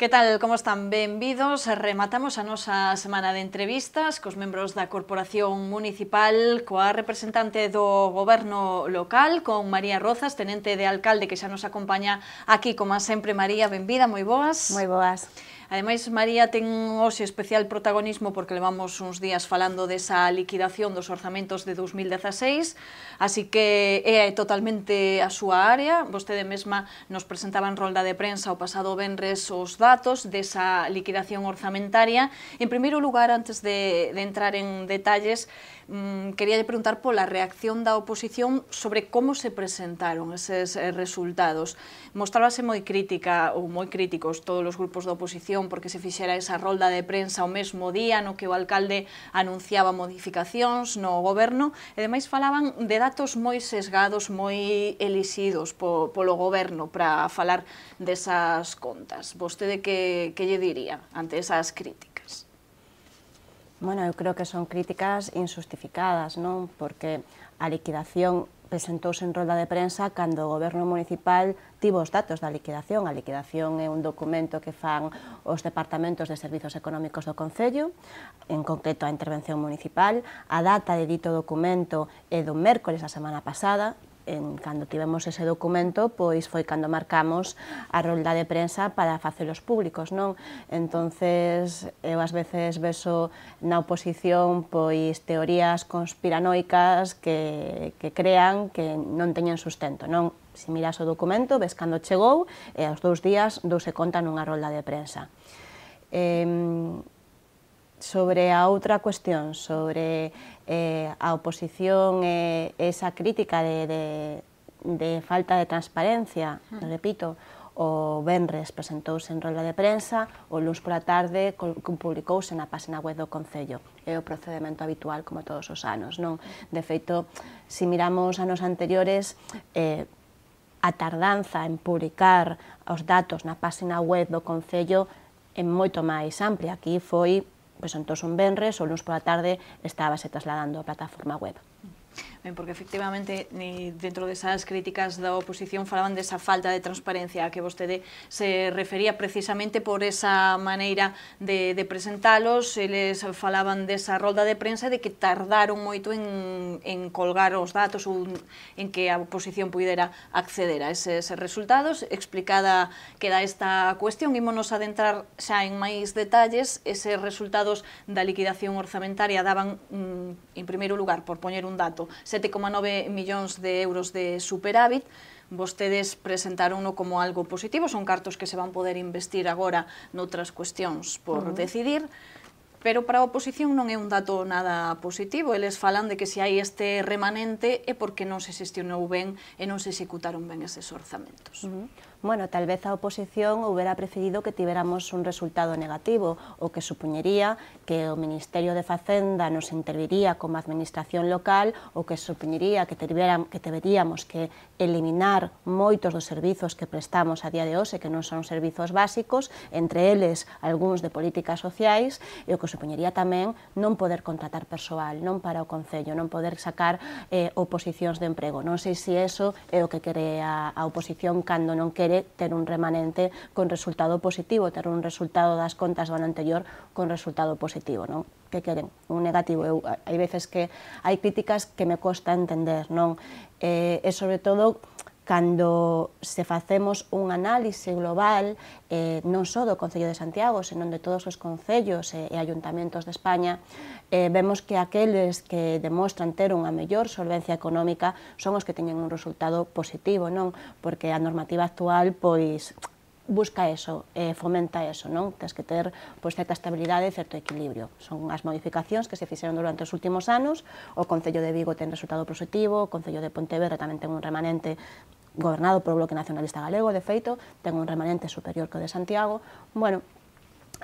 Que tal, como están? Benvidos. Rematamos a nosa semana de entrevistas cos membros da Corporación Municipal, coa representante do Goberno local, con María Rozas, tenente de alcalde, que xa nos acompaña aquí, como sempre. María, benvida, moi boas. Moi boas. Ademais, María ten hoxe especial protagonismo porque levamos uns días falando desa liquidación dos orzamentos de 2016, así que é totalmente a súa área. Vostede mesma nos presentaba en rolda de prensa o pasado venres os datos desa liquidación orzamentaria. En primeiro lugar, antes de entrar en detalles, quería preguntar pola reacción da oposición sobre como se presentaron eses resultados. Mostrábase moi crítica, ou moi críticos, todos os grupos da oposición porque se fixera esa rolda de prensa o mesmo día no que o alcalde anunciaba modificacións no goberno, e ademais falaban de datos moi sesgados, moi elixidos polo goberno para falar desas contas. Vostede que lle diría ante esas críticas? Bueno, eu creo que son críticas injustificadas, non? Porque a liquidación presentouse en rolda de prensa cando o Goberno Municipal tivo os datos da liquidación. A liquidación é un documento que fan os departamentos de servizos económicos do Concello, en concreto a intervención municipal. A data de dito documento é do mércores da semana pasada. Cando tivemos ese documento, pois foi cando marcamos a rolda de prensa para facelos públicos, non? Entonces, eu ás veces vexo na oposición pois teorías conspiranoicas que crean que non teñen sustento, non? Se miras o documento, ves cando chegou e aos 2 días douse conta nunha rolda de prensa. Sobre a outra cuestión, sobre a oposición e esa crítica de falta de transparencia, repito, o venres presentouse en rolda de prensa, o luns pola tarde publicouse na página web do Concello. É o procedimento habitual como todos os anos, non? De feito, se miramos anos anteriores, a tardanza en publicar os datos na página web do Concello é moito máis amplia. Aquí foi presentouse un venres, o luns pola tarde estábase trasladando a plataforma web. Ben, porque efectivamente dentro desas críticas da oposición falaban desa falta de transparencia a que vostede se refería precisamente por esa maneira de presentalos. Eles falaban desa rolda de prensa de que tardaron moito en colgar os datos ou en que a oposición pudera acceder a eses resultados. Explicada queda esta cuestión, ímonos adentrar xa en máis detalles. Eses resultados da liquidación orzamentaria daban, en primeiro lugar, por poñer un dato, 7,9 millóns de euros de superávit. Vostedes presentaronno como algo positivo, son cartos que se van poder investir agora noutras cuestións por decidir, pero para a oposición non é un dato nada positivo. Eles falan de que se hai este remanente é porque non se xestionou ben e non se executaron ben eses orzamentos. Bueno, tal vez a oposición houbera preferido que tiveramos un resultado negativo, o que supoñería que o Ministerio de Facenda nos interviría como administración local, ou que supoñería que deberíamos que eliminar moitos dos servizos que prestamos a día de hoxe, que non son servizos básicos, entre eles algúns de políticas sociais, e o que supoñería tamén non poder contratar persoal, non para o Concello, non poder sacar oposicións de emprego. Non sei se iso é o que quere a oposición cando non quere ter un remanente con resultado positivo, ter un resultado das contas do ano anterior con resultado positivo, non? Que queren? Un negativo. Hai veces que hai críticas que me costa entender, non? E sobre todo, cando se facemos un análise global, non só do Concello de Santiago, senón de todos os concellos e ayuntamentos de España, vemos que aqueles que demostran ter unha mellor solvencia económica son os que teñen un resultado positivo, non? Porque a normativa actual, pois, busca eso, fomenta eso, non? Tens que ter certa estabilidade e certo equilibrio. Son as modificacións que se fixeron durante os últimos anos. O Concello de Vigo ten resultado positivo, o Concello de Pontevedra tamén ten un remanente gobernado polo Bloque Nacionalista Galego, de feito, ten un remanente superior que o de Santiago. Bueno,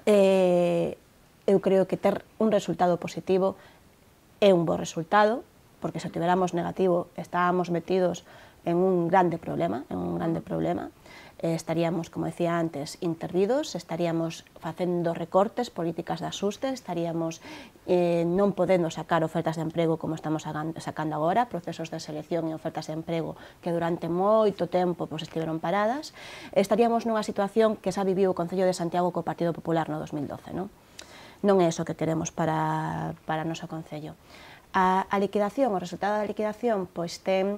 eu creo que ter un resultado positivo é un bo resultado, porque se tiveramos negativo estábamos metidos en un grande problema, estaríamos, como decía antes, intervidos, estaríamos facendo recortes, políticas de axuste, estaríamos non podendo sacar ofertas de emprego como estamos sacando agora, procesos de selección e ofertas de emprego que durante moito tempo estiveron paradas, estaríamos nunha situación que xa viviu o Concello de Santiago co Partido Popular no 2012. Non é iso que queremos para o noso Concello. A liquidación, o resultado da liquidación, pois ten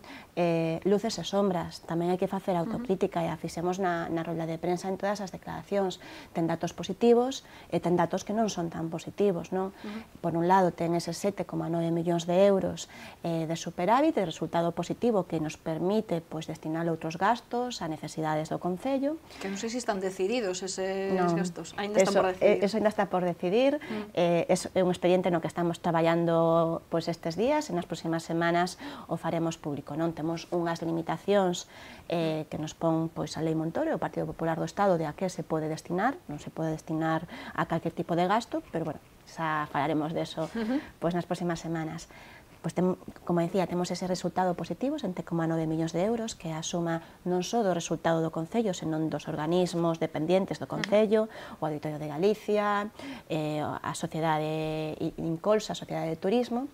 luces e sombras, tamén hai que facer autocrítica, e a fixemos na rolda de prensa en todas as declaracións. Ten datos positivos e ten datos que non son tan positivos, non? Por un lado, ten eses 7,9 millóns de euros de superávit, de resultado positivo que nos permite destinar a outros gastos, a necesidades do Concello. Que non sei se están decididos eses gastos, ainda están por decidir. Eso ainda está por decidir, é un expediente no que estamos traballando estes días, e nas próximas semanas o faremos público. Temos unhas limitacións que nos pon a Lei Montoro e o Partido Popular do Estado de a que se pode destinar, non se pode destinar a calquer tipo de gasto, pero xa falaremos deso nas próximas semanas. Como decía, temos ese resultado positivo, 7,9 millóns de euros, que é a suma non só do resultado do Concello, senón dos organismos dependientes do Concello, o Auditorio de Galicia, a Sociedade Incolsa, a Sociedade de Turismo.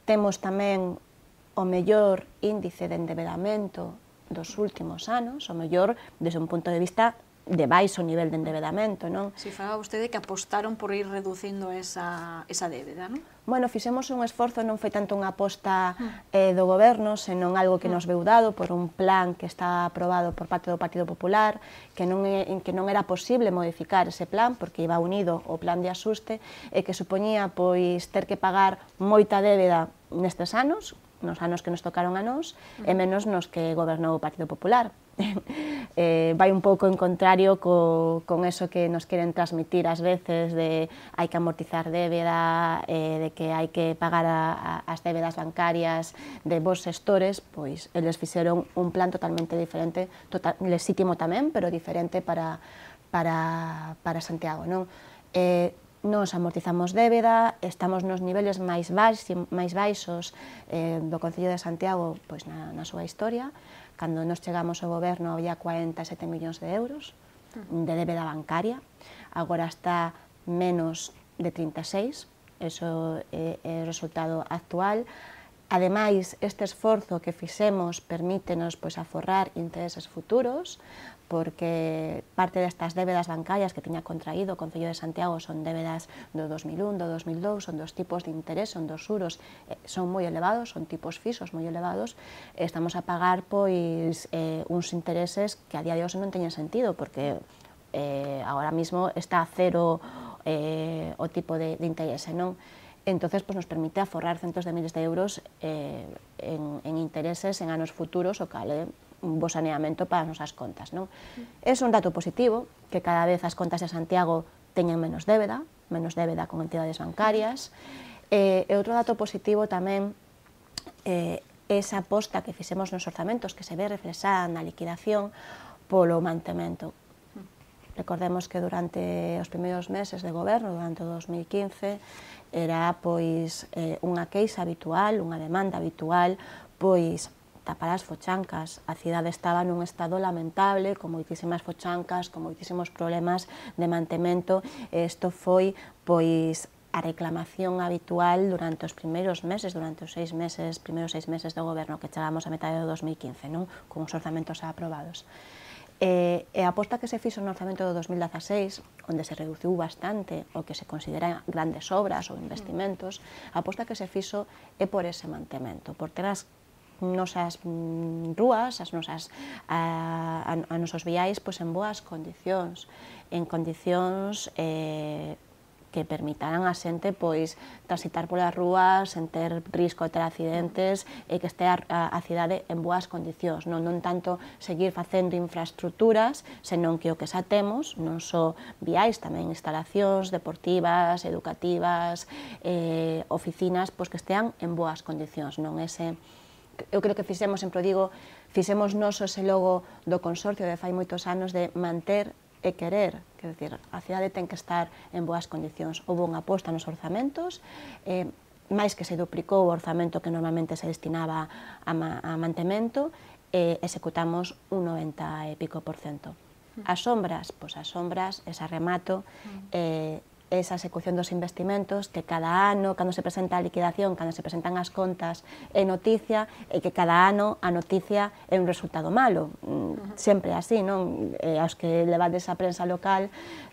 Temos tamén o mellor índice de endebedamento dos últimos anos, o mellor desde un punto de vista de baixo nivel de endebedamento, non? Si falaba vostede que apostaron por ir reducindo esa débeda, non? Bueno, fixemos un esforzo, non foi tanto unha aposta do goberno, senón algo que nos veu dado por un plan que está aprobado por parte do Partido Popular, que non era posible modificar ese plan, porque iba unido ao plan de axuste, e que supoñía ter que pagar moita débeda nestes anos, nos anos que nos tocaron a nós, e menos nos que gobernou o Partido Popular. Vai un pouco en contrario con eso que nos queren transmitir ás veces de hai que amortizar débeda, de que hai que pagar as débedas bancarias de vos xestores, pois eles fixeron un plan totalmente diferente, legítimo tamén, pero diferente para Santiago, non? Nos amortizamos débeda, estamos nos niveles máis baixos do Concello de Santiago na súa historia. Cando nos chegamos ao goberno había 47 millóns de euros de débeda bancaria, agora está menos de 36, eso é o resultado actual. Ademais, este esforzo que fixemos permítenos aforrar intereses futuros, porque parte destas débedas bancarias que tiña contraído o Concello de Santiago son débedas do 2001, do 2002, son dos tipos de interés, son dos xuros, son moi elevados, son tipos fixos moi elevados, estamos a pagar uns intereses que a día de hoxe non teñen sentido, porque agora mesmo está a cero o tipo de interese, non? Entonces, nos permite aforrar centos de miles de euros en intereses en anos futuros, o cal é un bo saneamento para as nosas contas, non? É un dato positivo que cada vez as contas de Santiago teñen menos débeda con entidades bancarias. E outro dato positivo tamén é esa aposta que fixemos nos orzamentos, que se ve reflexada na liquidación polo mantemento. Recordemos que durante os primeiros meses de goberno, durante o 2015, era unha queixa habitual, unha demanda habitual, tapar as fochancas. A cidade estaba nun estado lamentable, con moitísimas fochancas, con moitísimos problemas de mantemento, e isto foi a reclamación habitual durante os primeiros meses, durante os primeiros 6 meses do goberno, que chegamos a metade do 2015, non? Con os orzamentos aprobados. E a aposta que se fixo no orzamento do 2016, onde se reduciu bastante o que se considera grandes obras ou investimentos, a aposta que se fixo é por ese mantemento, por ter as nosas rúas, os nosos viais en boas condicións, en condicións que permitarán a xente transitar polas rúas sen ter risco de ter accidentes e que este a cidade en boas condicións, non tanto seguir facendo infraestructuras, senón que o que xa temos, non só viais, tamén instalacións deportivas, educativas, oficinas, que estean en boas condicións, non ese... Eu creo que fixemos, sempre digo, fixemos noso ese logo do consorcio de fai moitos anos de manter e querer, quer dizer, a cidade ten que estar en boas condicións. Houve unha aposta nos orzamentos, máis que se duplicou o orzamento que normalmente se destinaba a mantemento, executamos un 90 e pico %. As sombras, pois as sombras, esa remato, esa execución dos investimentos que cada ano, cando se presenta a liquidación, cando se presentan as contas, é noticia, e que cada ano a noticia é un resultado malo. Sempre así, non? Aos que levades a prensa local,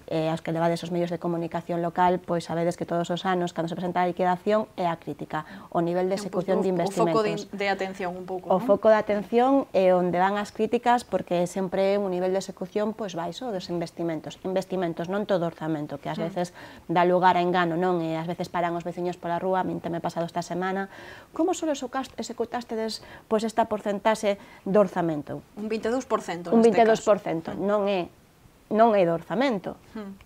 aos que levades os medios de comunicación local, pois sabedes que todos os anos, cando se presenta a liquidación, é a crítica, o nivel de execución de investimentos. O foco de atención un pouco, non? O foco de atención é onde van as críticas, porque sempre é un nivel de execución pois baixo dos investimentos. Investimentos, non todo orzamento, que ás veces dá lugar a engano, non? E ás veces paran os veciños pola rúa, a min me pasado esta semana, como só executástedes pois esta porcentaxe do orzamento? Un 22% Un neste 22%, non é de orzamento,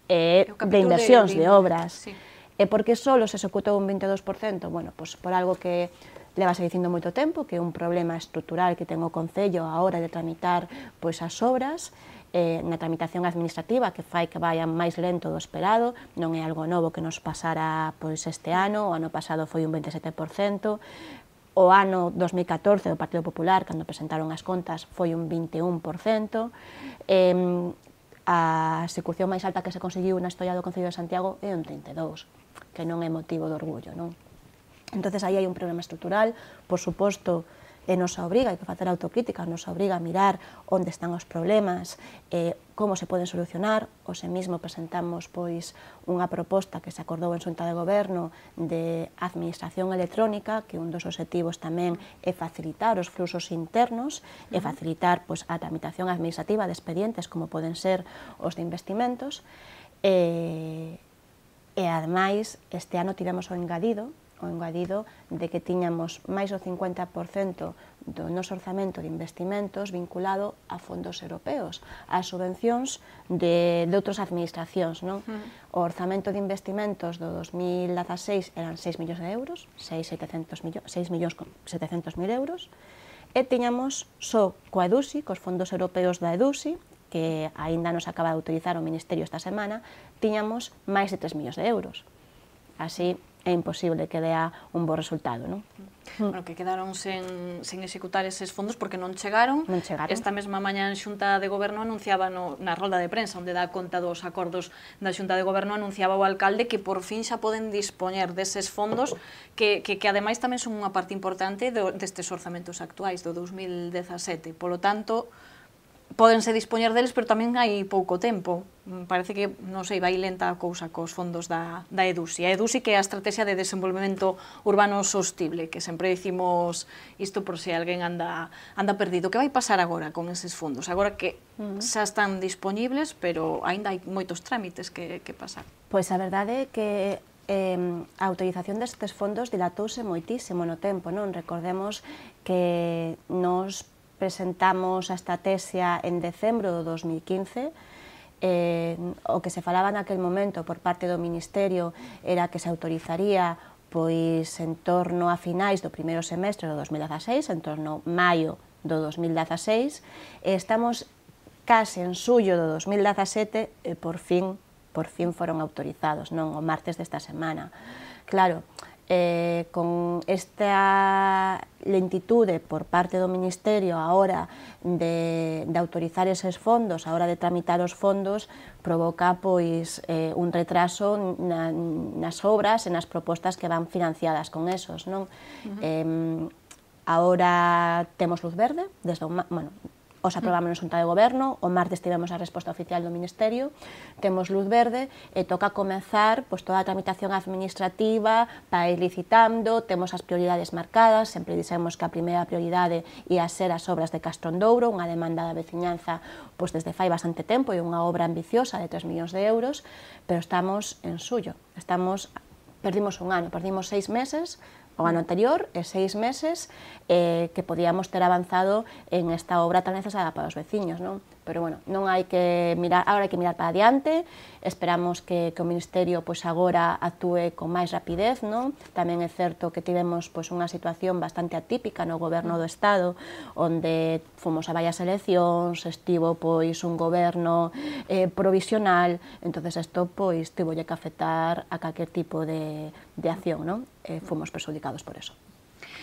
é de inversións, de obras. E por que só se executou un 22%? Bueno, pois por algo que levase dicindo moito tempo, que é un problema estrutural que ten o Concello a hora de tramitar pois as obras, na tramitación administrativa que fai que vaya máis lento do esperado, non é algo novo que nos pasara pois este ano, o ano pasado foi un 27%, o ano 2014 do Partido Popular, cando presentaron as contas, foi un 21%, a execución máis alta que se conseguiu na historia do Concello de Santiago é un 32%, que non é motivo de orgullo, non? Entonces, aí hai un problema estrutural, por suposto, e nos obriga, hai que facer autocrítica, nos obriga a mirar onde están os problemas, como se poden solucionar. Hoxe mesmo presentamos pois unha proposta que se acordou en Xunta de Goberno de administración electrónica, que un dos obxectivos tamén é facilitar os fluxos internos e facilitar pois a tramitación administrativa de expedientes como poden ser os de investimentos. E ademais, este ano tivemos o engadido de que tiñamos máis do 50% do noso orzamento de investimentos vinculado a fondos europeos, a subvencións de outras administracións, non? O orzamento de investimentos do 2016 eran 6 millóns de euros, 6.700.000 euros, e tiñamos só coa EDUSI, cos fondos europeos da EDUSI, que aínda nos acaba de utilizar o Ministerio esta semana, tiñamos máis de 3 millóns de euros. Así, é imposible que dea un bo resultado, non? Bueno, que quedaron sen executar eses fondos porque non chegaron. Esta mesma mañá en Xunta de Goberno anunciaba na rolda de prensa, onde dá conta dos acordos da Xunta de Goberno, anunciaba o alcalde que por fin xa poden dispoñer deses fondos que ademais tamén son unha parte importante destes orzamentos actuais do 2017. Polo tanto, pódense dispoñer deles, pero tamén hai pouco tempo. Parece que, non sei, vai lenta a cousa cos fondos da EDUSI. A EDUSI que é a Estrategia de Desenvolvemento Urbano Sostible, que sempre dicimos isto por se alguén anda perdido. Que vai pasar agora con eses fondos? Agora que xa están dispoñibles, pero aínda hai moitos trámites que pasar. Pois a verdade é que a autorización destes fondos dilatouse moitísimo no tempo, non? Recordemos que nos presentamos a estrategia en decembro do 2015, o que se falaba naquel momento por parte do Ministerio era que se autorizaría pois en torno a finais do primeiro semestre do 2016, en torno a maio do 2016, e estamos case en xullo do 2017 e por fin foron autorizados, non? O martes desta semana. Claro, con esta lentitude por parte do Ministerio a hora de autorizar eses fondos, a hora de tramitar os fondos, provoca pois un retraso nas obras e nas propostas que van financiadas con esos, non? Agora temos luz verde, desde o os aprobamos na Xunta de Goberno, o martes tivemos a resposta oficial do Ministerio, temos luz verde e toca comezar toda a tramitación administrativa para ir licitando, temos as prioridades marcadas, sempre dixemos que a primeira prioridade ia ser as obras de Castrondouro, unha demanda da veciñanza desde fai bastante tempo e unha obra ambiciosa de 3 millóns de euros, pero estamos en xullo, perdimos un ano, perdimos 6 meses, o ano anterior e 6 meses que podíamos ter avanzado en esta obra tan necesaria para os veciños, non? Pero, bueno, non hai que mirar, agora hai que mirar para adiante, esperamos que o Ministerio agora actúe con máis rapidez, non? Tamén é certo que tivemos unha situación bastante atípica no Goberno do Estado, onde fomos a varias eleccións, estivo un goberno provisional, entonces isto tivolle que afectar a calquer tipo de acción, non? Fomos perxudicados por eso.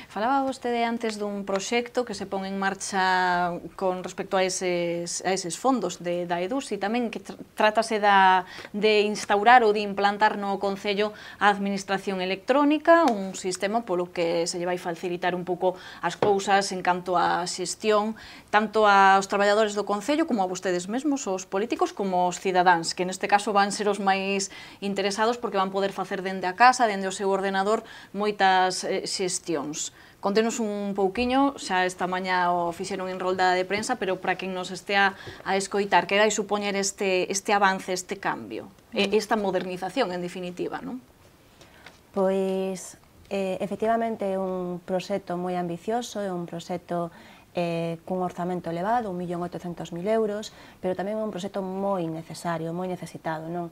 Falaba vostede antes dun proxecto que se pon en marcha con respecto a eses fondos da EDUSI, tamén que trátase de instaurar ou de implantar no Concello a administración electrónica, un sistema polo que se lle vai facilitar un pouco as cousas en canto á xestión, tanto aos traballadores do Concello como a vostedes mesmos, os políticos, como os cidadáns, que neste caso van ser os máis interesados porque van poder facer dende a casa, dende o seu ordenador, moitas xestións. Contenos un pouquiño, xa esta mañá o fixeron en rolda de prensa, pero para quen nos estea a escoitar, que vai supoñer este avance, este cambio, esta modernización, en definitiva, non? Pois, efectivamente, é un proxecto moi ambicioso, é un proxecto cun orzamento elevado, 1.800.000 euros, pero tamén é un proxecto moi necesario, moi necesitado, non?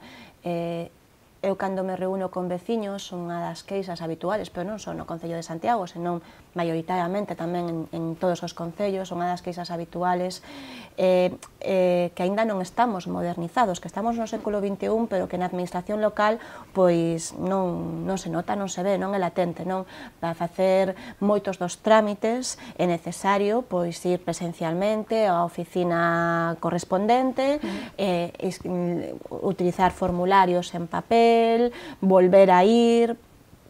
Eu, cando me reúno con veciños, unha das queixas habituales, pero non só no Concello de Santiago, senón maioritariamente tamén en todos os concellos, unha das queixas habituales que aínda non estamos modernizados, que estamos no século XXI, pero que na administración local pois non se nota, non se ve, non é latente, non? Para facer moitos dos trámites é necesario pois ir presencialmente á oficina correspondente, utilizar formularios en papel, volver a ir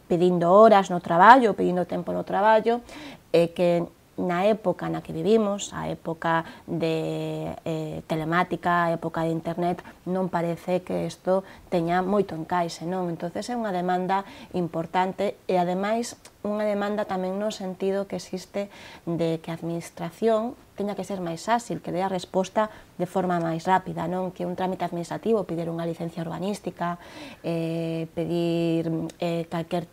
pedindo horas no traballo, pedindo tempo no traballo, que na época na que vivimos, a época de telemática, a época de internet, non parece que isto teña moito encaixe, non? Entón, é unha demanda importante e, ademais, unha demanda tamén no sentido que existe de que a administración teña que ser máis áxil, que dé a resposta de forma máis rápida, non? Que un trámite administrativo, pedir unha licencia urbanística, pedir calquer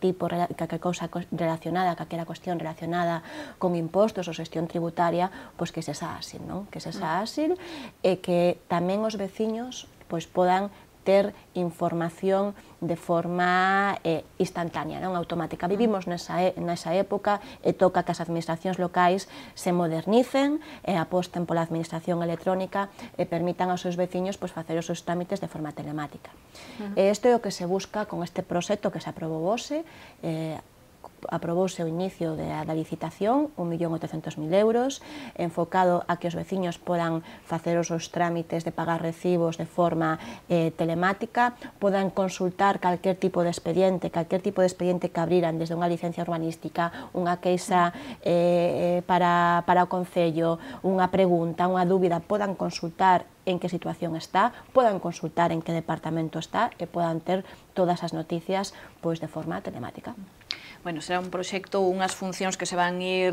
cousa relacionada, calquera cuestión relacionada con impostos ou xestión tributaria, pois que sexa áxil, non? Que sexa áxil e que tamén os veciños pois podan ter información de forma instantánea, non automática. Vivimos nesa época e toca que as administracións locais se modernicen e aposten pola administración electrónica e permitan aos seus veciños facer os seus trámites de forma telemática. Isto é o que se busca con este proxecto que se aprobou hoxe, aprobouse o inicio da licitación, 1.800.000 euros, enfocado a que os veciños podan facer os seus trámites de pagar recibos de forma telemática, podan consultar calquer tipo de expediente que abriran desde unha licencia urbanística, unha queixa para o Concello, unha pregunta, unha dúbida, podan consultar en que situación está, podan consultar en que departamento está e podan ter todas as noticias pois de forma telemática. Bueno, será un proxecto, unhas funcións que se van ir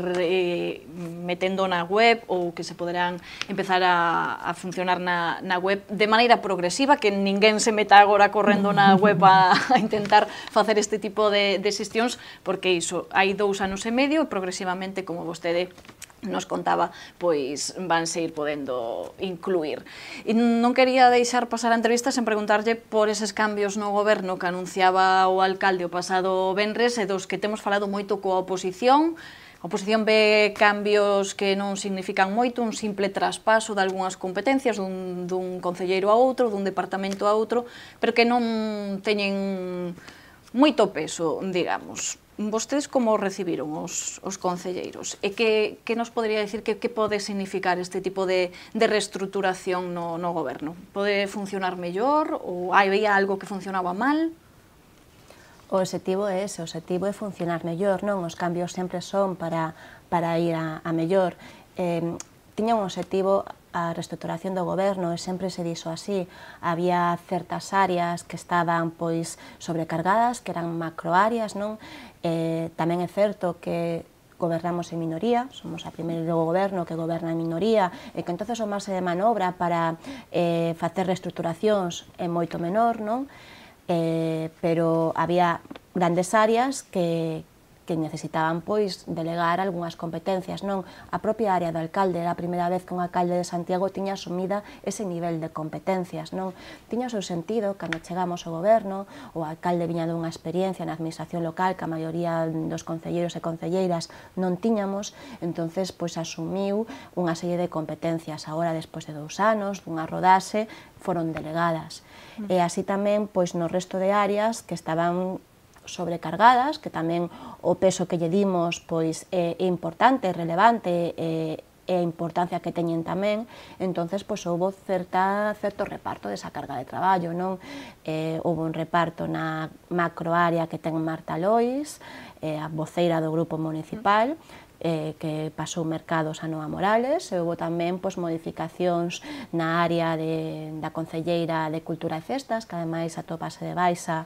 metendo na web ou que se poderán empezar a funcionar na web de maneira progresiva, que ninguén se meta agora correndo na web a intentar facer este tipo de xestións, porque iso, hai 2 anos e medio e progresivamente, como vostede nos contaba, pois vanse ir podendo incluir. E non quería deixar pasar a entrevista sen preguntarlle por eses cambios no goberno que anunciaba o alcalde o pasado venres e dos que temos falado moito coa oposición. A oposición ve cambios que non significan moito, un simple traspaso de algunhas competencias dun concelleiro a outro, dun departamento a outro, pero que non teñen moito peso, digamos. Vostedes como recibiron os concelleiros? E que nos podería dicir que pode significar este tipo de reestruturación no goberno? Pode funcionar mellor ou había algo que funcionaba mal? O obxectivo é ese, o obxectivo é funcionar mellor, non? Os cambios sempre son para ir a mellor. Tiña un obxectivo a reestruturación do goberno e sempre se dixo así. Había certas áreas que estaban pois sobrecargadas, que eran macroáreas, non? Tamén é certo que gobernamos en minoría, somos a primeiro goberno que goberna en minoría e que entonces o marxe de manobra para facer reestruturacións é moito menor, non? Pero había grandes áreas que necesitaban pois delegar algunhas competencias, non? A propia área do alcalde era a primeira vez que un alcalde de Santiago tiña asumida ese nivel de competencias, non? Tiña o seu sentido, cando chegamos ao goberno, o alcalde viña dunha experiencia na administración local que a maioría dos concelleiros e concelleiras non tiñamos, entonces pois asumiu unha serie de competencias. Agora, despois de 2 anos, dunha rodaxe, foron delegadas. E así tamén, pois no resto de áreas que estaban sobrecargadas, que tamén o peso que lle dimos pois é importante, é relevante, e a importancia que teñen tamén, entonces pois houve certo reparto desa carga de traballo, non? Houve un reparto na macroárea que ten Marta Lois, a voceira do grupo municipal, que pasou mercados a Noa Morales, e houve tamén pois, modificacións na área da Concelleira de Cultura e Festas, que ademais atopase de baixa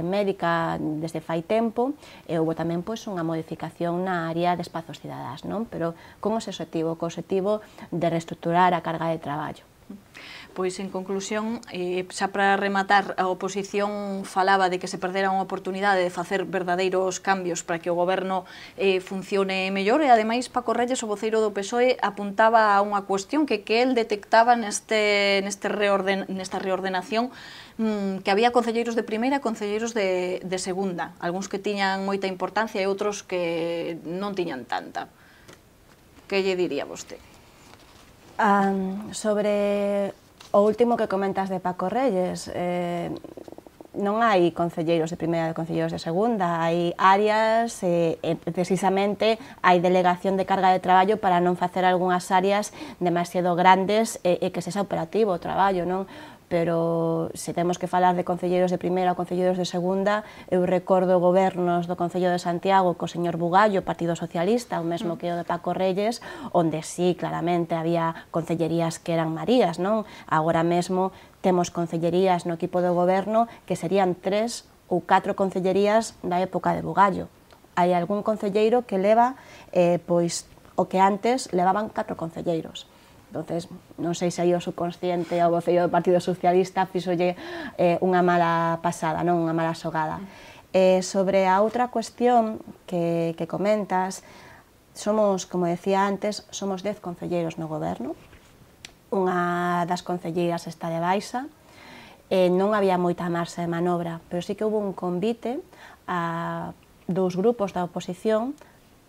médica desde fai tempo, e houve tamén pois, unha modificación na área de espazos cidadás, non? Pero con ese objetivo, de reestructurar a carga de traballo. Pois, en conclusión, xa para rematar, a oposición falaba de que se perdera unha oportunidade de facer verdadeiros cambios para que o goberno funcione mellor, e ademais Paco Reyes, o voceiro do PSOE, apuntaba a unha cuestión que el detectaba nesta reordenación, que había concelleiros de primeira e concelleiros de segunda, algúns que tiñan moita importancia e outros que non tiñan tanta. Que lle diría vostede? Sobre o último que comentas de Paco Reyes, non hai concelleiros de primeira e concelleiros de segunda, hai áreas e precisamente hai delegación de carga de traballo para non facer algunhas áreas demasiado grandes e que sexa operativo o traballo, non? Pero se temos que falar de concelleiros de primeira ou concelleiros de segunda, eu recordo gobernos do Concello de Santiago co señor Bugallo, Partido Socialista, o mesmo que o de Paco Reyes, onde sí, claramente, había concellerías que eran marías, non? Agora mesmo temos concellerías no equipo do goberno que serían 3 ou 4 concellerías da época de Bugallo. Hai algún concelleiro que leva, pois, o que antes levaban 4 concelleiros. Entonces, non sei se aí o subconsciente ao voceiro do Partido Socialista fixolle unha mala pasada, non, unha mala xogada. Sobre a outra cuestión que comentas, somos, como decía antes, somos 10 concelleiros no goberno, unha das concelleiras está de baixa, non había moita marxa de manobra, pero sí que houve un convite a dous grupos da oposición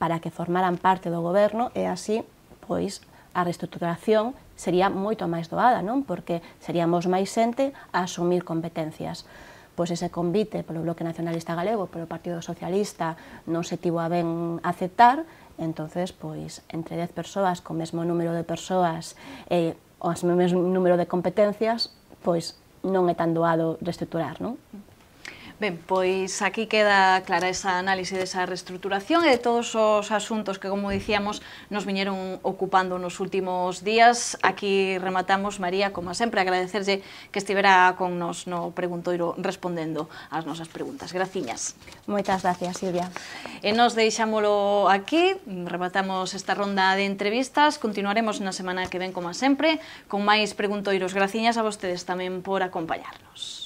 para que formaran parte do goberno e así, pois, a reestruturación sería moito máis doada, non? Porque seríamos máis xente a asumir competencias. Pois ese convite polo Bloque Nacionalista Galego, polo Partido Socialista, non se tivo a ben aceptar, entonces, pois, entre 10 persoas, co mesmo número de persoas e o mesmo número de competencias, pois non é tan doado reestruturar, non? Ben, pois aquí queda clara esa análise desa reestruturación e de todos os asuntos que, como dicíamos, nos viñeron ocupando nos últimos días. Aquí rematamos, María, como sempre, agradecerlle que estivera con nos no preguntoiro respondendo ás nosas preguntas. Graciñas. Moitas gracias, Silvia. E nos deixámolo aquí, rematamos esta ronda de entrevistas, continuaremos na semana que ven, como sempre, con máis preguntoiros. Graciñas a vostedes tamén por acompañarnos.